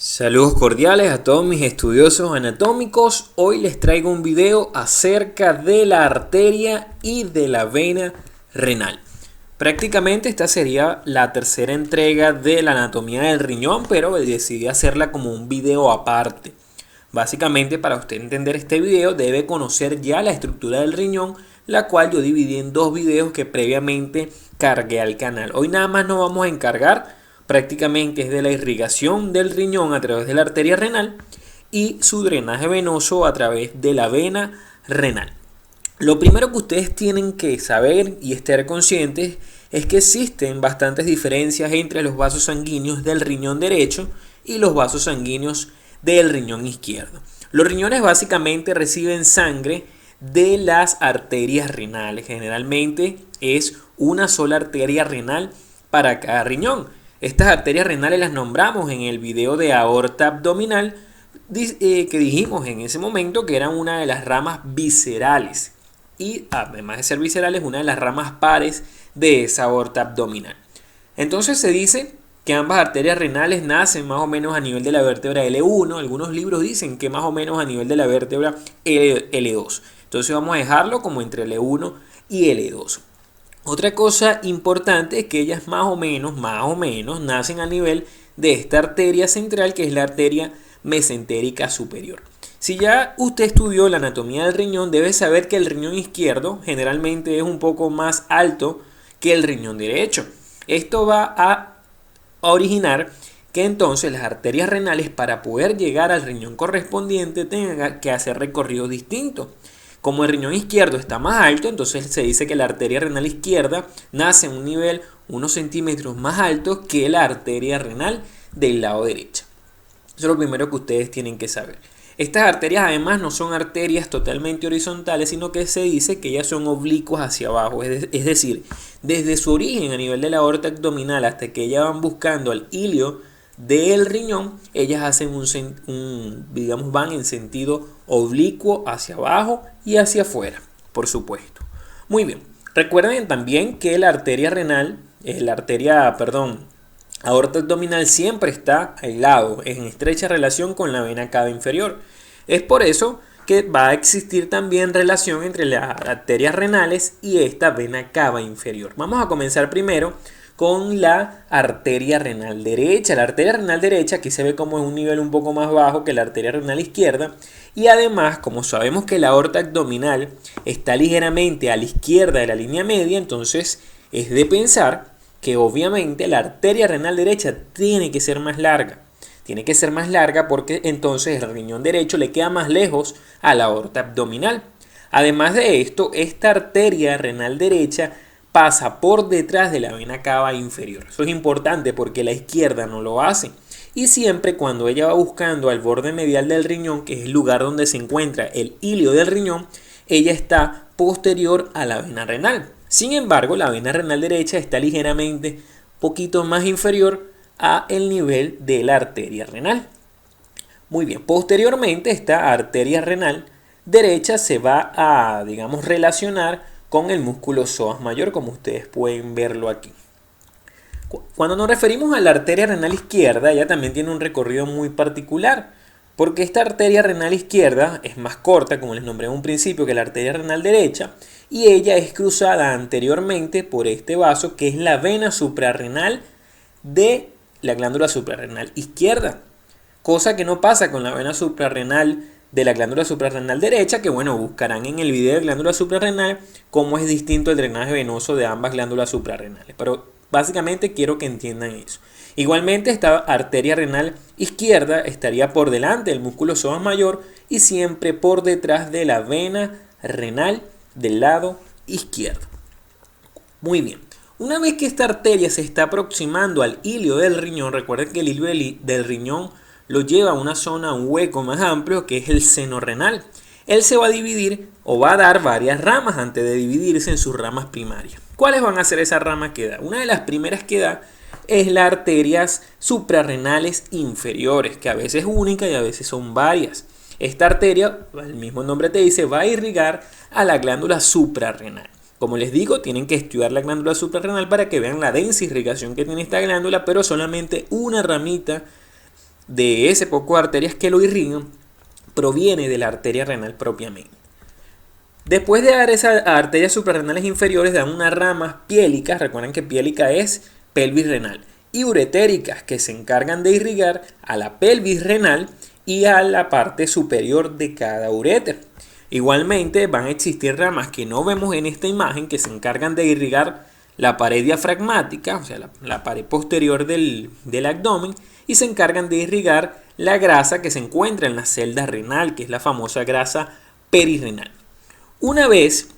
Saludos cordiales a todos mis estudiosos anatómicos. Hoy les traigo un video acerca de la arteria y de la vena renal. Prácticamente esta sería la tercera entrega de la anatomía del riñón, pero decidí hacerla como un video aparte. Básicamente, para usted entender este video debe conocer ya la estructura del riñón, la cual yo dividí en dos videos que previamente cargué al canal. Hoy nada más nos vamos a encargar prácticamente es de la irrigación del riñón a través de la arteria renal y su drenaje venoso a través de la vena renal. Lo primero que ustedes tienen que saber y estar conscientes es que existen bastantes diferencias entre los vasos sanguíneos del riñón derecho y los vasos sanguíneos del riñón izquierdo. Los riñones básicamente reciben sangre de las arterias renales. Generalmente es una sola arteria renal para cada riñón. Estas arterias renales las nombramos en el video de aorta abdominal que dijimos en ese momento que eran una de las ramas viscerales y además de ser viscerales una de las ramas pares de esa aorta abdominal. Entonces se dice que ambas arterias renales nacen más o menos a nivel de la vértebra L1. Algunos libros dicen que más o menos a nivel de la vértebra L2. Entonces vamos a dejarlo como entre L1 y L2. Otra cosa importante es que ellas más o menos nacen a nivel de esta arteria central, que es la arteria mesentérica superior. Si ya usted estudió la anatomía del riñón, debe saber que el riñón izquierdo generalmente es un poco más alto que el riñón derecho. Esto va a originar que entonces las arterias renales, para poder llegar al riñón correspondiente, tengan que hacer recorridos distintos. Como el riñón izquierdo está más alto, entonces se dice que la arteria renal izquierda nace en un nivel unos centímetros más alto que la arteria renal del lado derecho. Eso es lo primero que ustedes tienen que saber. Estas arterias además no son arterias totalmente horizontales, sino que se dice que ellas son oblicuas hacia abajo. Es decir, desde su origen a nivel de la aorta abdominal hasta que ellas van buscando al hilio del riñón, ellas hacen van en sentido oblicuo hacia abajo y hacia afuera, por supuesto. Muy bien, recuerden también que la arteria renal, aorta abdominal siempre está al lado, en estrecha relación con la vena cava inferior. Es por eso que va a existir también relación entre las arterias renales y esta vena cava inferior. Vamos a comenzar primero con la arteria renal derecha. La arteria renal derecha aquí se ve como es un nivel un poco más bajo que la arteria renal izquierda, y además, como sabemos que la aorta abdominal está ligeramente a la izquierda de la línea media, entonces es de pensar que obviamente la arteria renal derecha tiene que ser más larga. Tiene que ser más larga porque entonces el riñón derecho le queda más lejos a la aorta abdominal. Además de esto, esta arteria renal derecha pasa por detrás de la vena cava inferior. Eso es importante porque la izquierda no lo hace. Y siempre cuando ella va buscando al borde medial del riñón, que es el lugar donde se encuentra el hilio del riñón, ella está posterior a la vena renal. Sin embargo, la vena renal derecha está ligeramente poquito más inferior a el nivel de la arteria renal. Muy bien, posteriormente esta arteria renal derecha se va a, relacionar con el músculo psoas mayor, como ustedes pueden verlo aquí. Cuando nos referimos a la arteria renal izquierda, ella también tiene un recorrido muy particular, porque esta arteria renal izquierda es más corta, como les nombré en un principio, que la arteria renal derecha, y ella es cruzada anteriormente por este vaso, que es la vena suprarrenal de la glándula suprarrenal izquierda, cosa que no pasa con la vena suprarrenal de la glándula suprarrenal derecha, que buscarán en el video de glándula suprarrenal cómo es distinto el drenaje venoso de ambas glándulas suprarrenales, pero básicamente quiero que entiendan eso. Igualmente esta arteria renal izquierda estaría por delante del músculo psoas mayor y siempre por detrás de la vena renal del lado izquierdo. Muy bien. Una vez que esta arteria se está aproximando al hilio del riñón, recuerden que el hilio del riñón lo lleva a una zona, un hueco más amplio, que es el seno renal. Él se va a dividir o va a dar varias ramas antes de dividirse en sus ramas primarias. ¿Cuáles van a ser esas ramas que da? Una de las primeras que da es las arterias suprarrenales inferiores, que a veces es única y a veces son varias. Esta arteria, el mismo nombre te dice, va a irrigar a la glándula suprarrenal. Como les digo, tienen que estudiar la glándula suprarrenal para que vean la densa irrigación que tiene esta glándula, pero solamente una ramita de ese poco de arterias que lo irrigan proviene de la arteria renal propiamente. Después de dar esas arterias suprarrenales inferiores, dan unas ramas piélicas, recuerden que piélica es pelvis renal, y uretéricas, que se encargan de irrigar a la pelvis renal y a la parte superior de cada uréter. Igualmente van a existir ramas que no vemos en esta imagen, que se encargan de irrigar la pared diafragmática, o sea, la pared posterior del abdomen, y se encargan de irrigar la grasa que se encuentra en la celda renal, que es la famosa grasa perirrenal. Una vez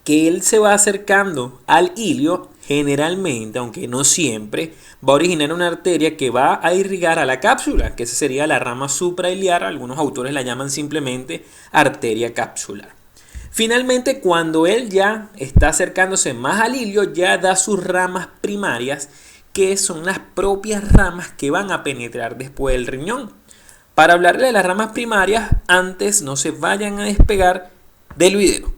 que él se va acercando al ilio, generalmente, aunque no siempre, va a originar una arteria que va a irrigar a la cápsula, que esa sería la rama suprailiar. Algunos autores la llaman simplemente arteria capsular. Finalmente, cuando él ya está acercándose más al ilio, ya da sus ramas primarias, que son las propias ramas que van a penetrar después del riñón. Para hablarle de las ramas primarias, antes no se vayan a despegar del video.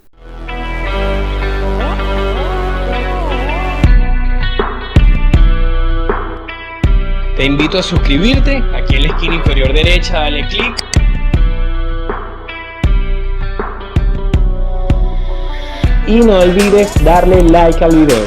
Te invito a suscribirte, aquí en la esquina inferior derecha dale clic. Y no olvides darle like al video.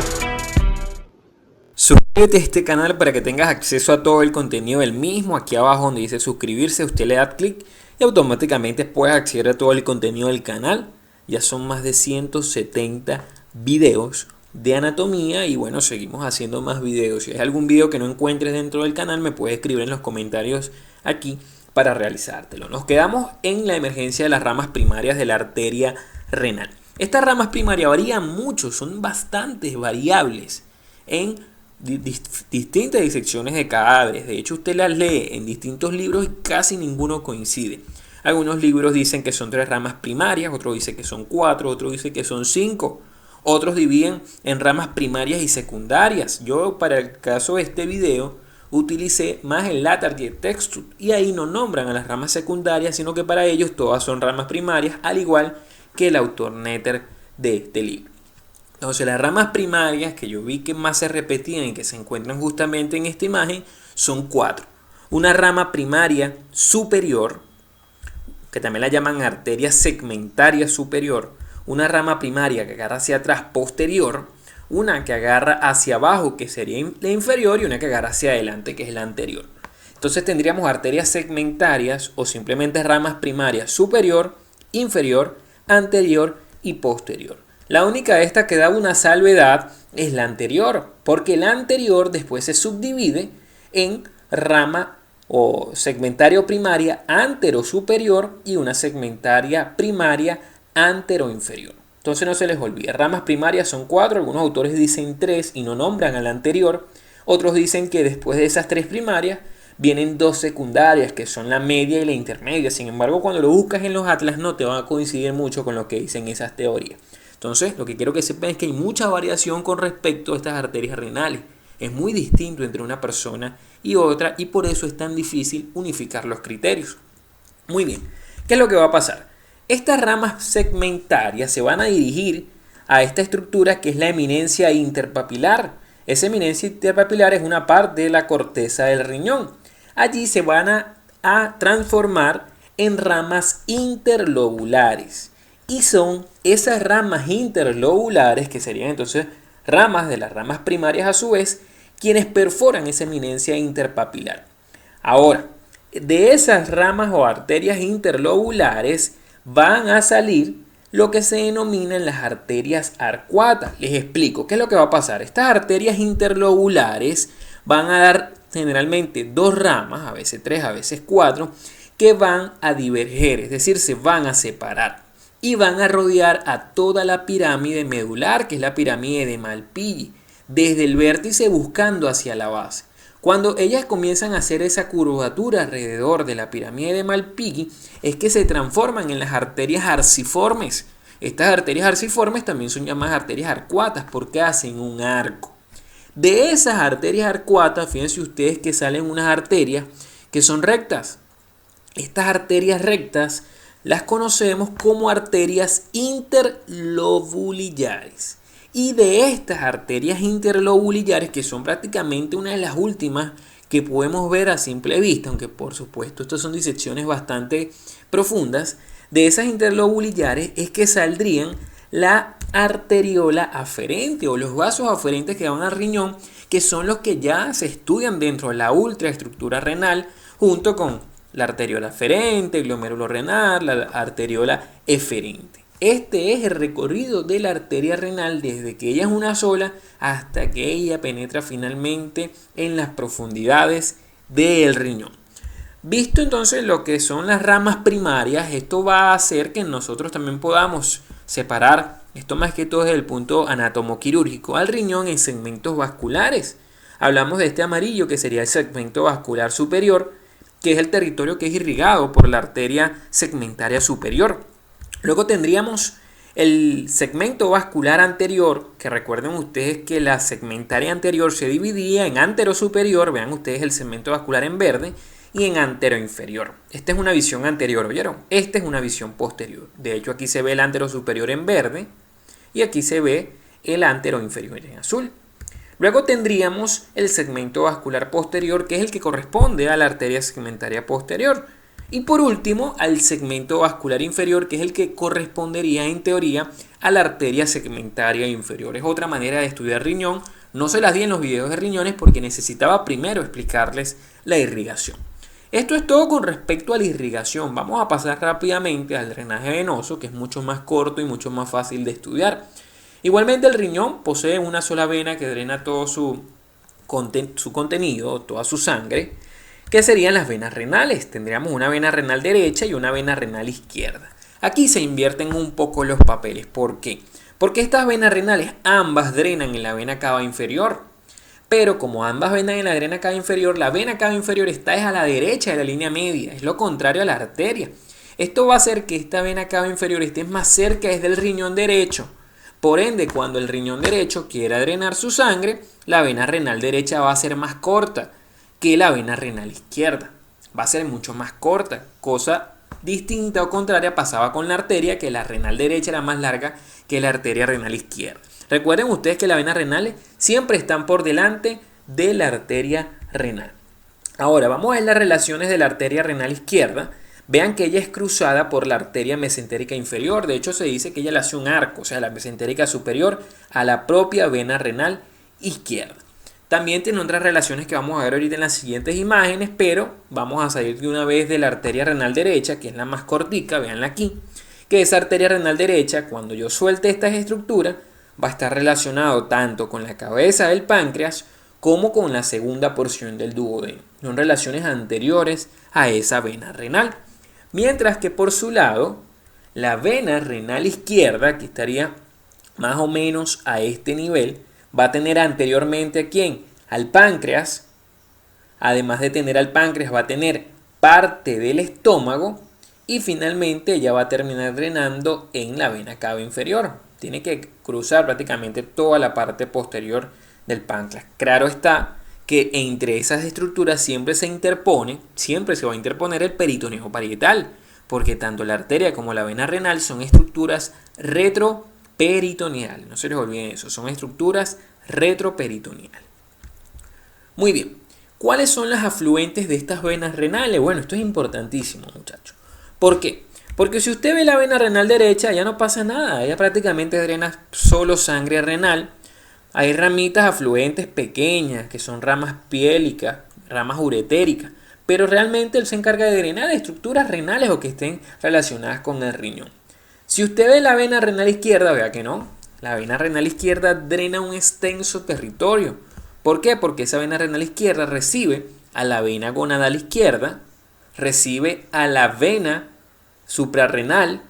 Suscríbete a este canal para que tengas acceso a todo el contenido del mismo. Aquí abajo donde dice suscribirse, usted le da clic y automáticamente puedes acceder a todo el contenido del canal. Ya son más de 170 videos de anatomía y bueno, seguimos haciendo más videos. Si hay algún video que no encuentres dentro del canal, me puedes escribir en los comentarios aquí para realizártelo. Nos quedamos en la emergencia de las ramas primarias de la arteria renal. Estas ramas primarias varían mucho, son bastante variables en distintas disecciones de cadáveres. De hecho, usted las lee en distintos libros y casi ninguno coincide. Algunos libros dicen que son 3 ramas primarias, otros dicen que son 4, otros dicen que son 5. Otros dividen en ramas primarias y secundarias. Yo para el caso de este video utilicé más el Latarjet Textus y ahí no nombran a las ramas secundarias, sino que para ellos todas son ramas primarias, al igual que el autor Netter de este libro. Entonces las ramas primarias que yo vi que más se repetían y que se encuentran justamente en esta imagen son 4. Una rama primaria superior, que también la llaman arteria segmentaria superior, una rama primaria que agarra hacia atrás posterior, una que agarra hacia abajo que sería la inferior y una que agarra hacia adelante que es la anterior. Entonces tendríamos arterias segmentarias o simplemente ramas primarias superior, inferior, anterior y posterior. La única de estas que da una salvedad es la anterior, porque la anterior después se subdivide en rama o segmentaria primaria antero-superior y una segmentaria primaria antero-inferior. Entonces no se les olvide, ramas primarias son 4, algunos autores dicen 3 y no nombran a la anterior, otros dicen que después de esas 3 primarias vienen 2 secundarias, que son la media y la intermedia. Sin embargo, cuando lo buscas en los atlas no te van a coincidir mucho con lo que dicen esas teorías. Entonces, lo que quiero que sepan es que hay mucha variación con respecto a estas arterias renales. Es muy distinto entre una persona y otra y por eso es tan difícil unificar los criterios. Muy bien, ¿qué es lo que va a pasar? Estas ramas segmentarias se van a dirigir a esta estructura que es la eminencia interpapilar. Esa eminencia interpapilar es una parte de la corteza del riñón. Allí se van a transformar en ramas interlobulares. Y son esas ramas interlobulares, que serían entonces ramas de las ramas primarias a su vez, quienes perforan esa eminencia interpapilar. Ahora, de esas ramas o arterias interlobulares van a salir lo que se denominan las arterias arcuatas. Les explico qué es lo que va a pasar. Estas arterias interlobulares van a dar generalmente 2 ramas, a veces 3, a veces 4, que van a diverger, es decir, se van a separar y van a rodear a toda la pirámide medular, que es la pirámide de Malpighi, desde el vértice buscando hacia la base. Cuando ellas comienzan a hacer esa curvatura alrededor de la pirámide de Malpighi, es que se transforman en las arterias arciformes. Estas arterias arciformes también son llamadas arterias arcuatas porque hacen un arco. De esas arterias arcuatas, fíjense ustedes que salen unas arterias que son rectas. Estas arterias rectas las conocemos como arterias interlobulillares. Y de estas arterias interlobulillares, que son prácticamente una de las últimas que podemos ver a simple vista, aunque por supuesto estas son disecciones bastante profundas, de esas interlobulillares es que saldrían la arteriola aferente o los vasos aferentes que van al riñón, que son los que ya se estudian dentro de la ultraestructura renal, junto con la arteriola aferente, el glomérulo renal, la arteriola eferente. Este es el recorrido de la arteria renal desde que ella es una sola hasta que ella penetra finalmente en las profundidades del riñón. Visto entonces lo que son las ramas primarias, esto va a hacer que nosotros también podamos separar, esto más que todo desde el punto anatomoquirúrgico, al riñón en segmentos vasculares. Hablamos de este amarillo que sería el segmento vascular superior, que es el territorio que es irrigado por la arteria segmentaria superior. Luego tendríamos el segmento vascular anterior, que recuerden ustedes que la segmentaria anterior se dividía en anterosuperior, vean ustedes el segmento vascular en verde, y en anteroinferior. Esta es una visión anterior, ¿oyeron? Esta es una visión posterior. De hecho, aquí se ve el anterosuperior en verde y aquí se ve el anteroinferior en azul. Luego tendríamos el segmento vascular posterior, que es el que corresponde a la arteria segmentaria posterior. Y por último, al segmento vascular inferior, que es el que correspondería en teoría a la arteria segmentaria inferior. Es otra manera de estudiar riñón. No se las di en los videos de riñones porque necesitaba primero explicarles la irrigación. Esto es todo con respecto a la irrigación. Vamos a pasar rápidamente al drenaje venoso, que es mucho más corto y mucho más fácil de estudiar. Igualmente el riñón posee una sola vena que drena todo su contenido, toda su sangre, que serían las venas renales. Tendríamos una vena renal derecha y una vena renal izquierda. Aquí se invierten un poco los papeles. ¿Por qué? Porque estas venas renales ambas drenan en la vena cava inferior. Pero como ambas venas en la vena cava inferior, la vena cava inferior está a la derecha de la línea media. Es lo contrario a la arteria. Esto va a hacer que esta vena cava inferior esté más cerca del riñón derecho. Por ende, cuando el riñón derecho quiera drenar su sangre, la vena renal derecha va a ser más corta que la vena renal izquierda. Va a ser mucho más corta, cosa distinta o contraria pasaba con la arteria, que la renal derecha era más larga que la arteria renal izquierda. Recuerden ustedes que las venas renales siempre están por delante de la arteria renal. Ahora vamos a ver las relaciones de la arteria renal izquierda. Vean que ella es cruzada por la arteria mesentérica inferior. De hecho se dice que ella le hace un arco, o sea, la mesentérica superior a la propia vena renal izquierda. También tiene otras relaciones que vamos a ver ahorita en las siguientes imágenes, pero vamos a salir de una vez de la arteria renal derecha, que es la más cortica, veanla aquí, que esa arteria renal derecha, cuando yo suelte estas estructuras, va a estar relacionado tanto con la cabeza del páncreas como con la segunda porción del duodeno. Son relaciones anteriores a esa vena renal. Mientras que por su lado, la vena renal izquierda, que estaría más o menos a este nivel, va a tener anteriormente ¿a quién? Al páncreas. Además de tener al páncreas, va a tener parte del estómago y finalmente ya va a terminar drenando en la vena cava inferior. Tiene que cruzar prácticamente toda la parte posterior del páncreas. Claro está que entre esas estructuras siempre se va a interponer el peritoneo parietal, porque tanto la arteria como la vena renal son estructuras retroperitoneales. No se les olviden eso, son estructuras retroperitoneales. Muy bien, ¿cuáles son las afluentes de estas venas renales? Bueno, esto es importantísimo, muchachos. ¿Por qué? Porque si usted ve la vena renal derecha, ya no pasa nada, ella prácticamente drena solo sangre renal. Hay ramitas afluentes pequeñas, que son ramas piélicas, ramas uretéricas, pero realmente él se encarga de drenar estructuras renales o que estén relacionadas con el riñón. Si usted ve la vena renal izquierda, vea que no, la vena renal izquierda drena un extenso territorio. ¿Por qué? Porque esa vena renal izquierda recibe a la vena gonadal izquierda, recibe a la vena suprarrenal,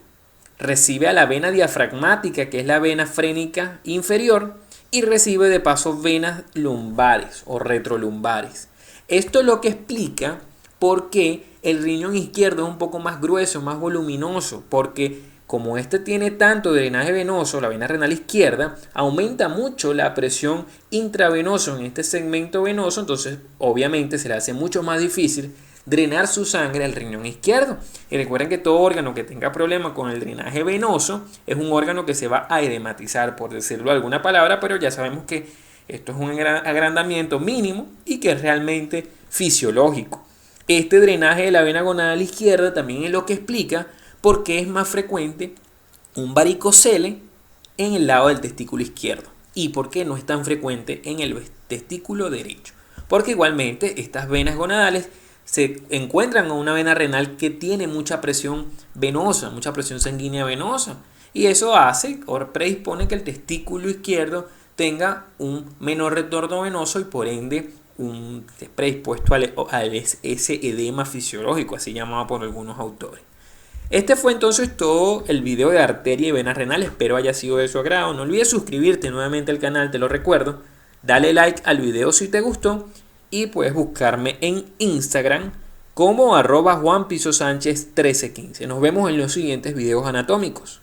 recibe a la vena diafragmática, que es la vena frénica inferior, y recibe de paso venas lumbares o retrolumbares. Esto es lo que explica por qué el riñón izquierdo es un poco más grueso, más voluminoso, porque como este tiene tanto drenaje venoso, la vena renal izquierda, aumenta mucho la presión intravenosa en este segmento venoso, entonces obviamente se le hace mucho más difícil drenar su sangre al riñón izquierdo. Y recuerden que todo órgano que tenga problema con el drenaje venoso es un órgano que se va a edematizar, por decirlo alguna palabra, pero ya sabemos que esto es un agrandamiento mínimo y que realmente fisiológico. Este drenaje de la vena gonadal izquierda también es lo que explica por qué es más frecuente un varicocele en el lado del testículo izquierdo y por qué no es tan frecuente en el testículo derecho. Porque igualmente estas venas gonadales se encuentran en una vena renal que tiene mucha presión venosa, mucha presión sanguínea venosa. Y eso hace o predispone que el testículo izquierdo tenga un menor retorno venoso y por ende esté predispuesto a ese edema fisiológico, así llamado por algunos autores. Este fue entonces todo el video de arteria y vena renal. Espero haya sido de su agrado. No olvides suscribirte nuevamente al canal, te lo recuerdo. Dale like al video si te gustó y puedes buscarme en Instagram como @JuanPisoSánchez1315. Nos vemos en los siguientes videos anatómicos.